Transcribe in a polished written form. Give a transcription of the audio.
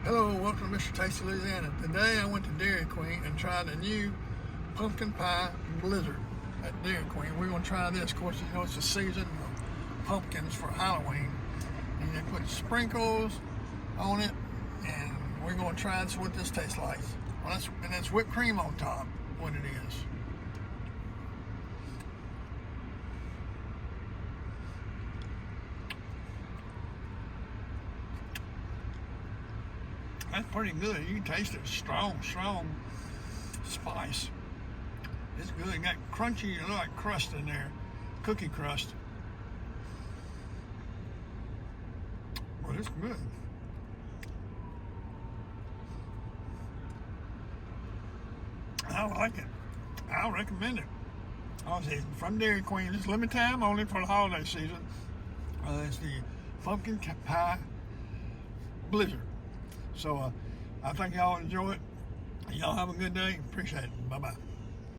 Hello, welcome to Mr. Tasty Louisiana. Today I went to Dairy Queen and tried a new pumpkin pie blizzard at Dairy Queen. We're going to try this. Of course, you know it's the season of pumpkins for Halloween. And they put sprinkles on it, and we're going to try and see what this tastes like. Well, and it's whipped cream on top, what it is. That's pretty good. You can taste it. Strong spice. It's good. It got crunchy, like crust in there. Cookie crust. Well, it's good. I like it. I'll recommend it. Obviously, from Dairy Queen. It's limited time only for the holiday season. It's the pumpkin pie blizzard. So I think y'all enjoy it. Y'all have a good day. Appreciate it. Bye-bye.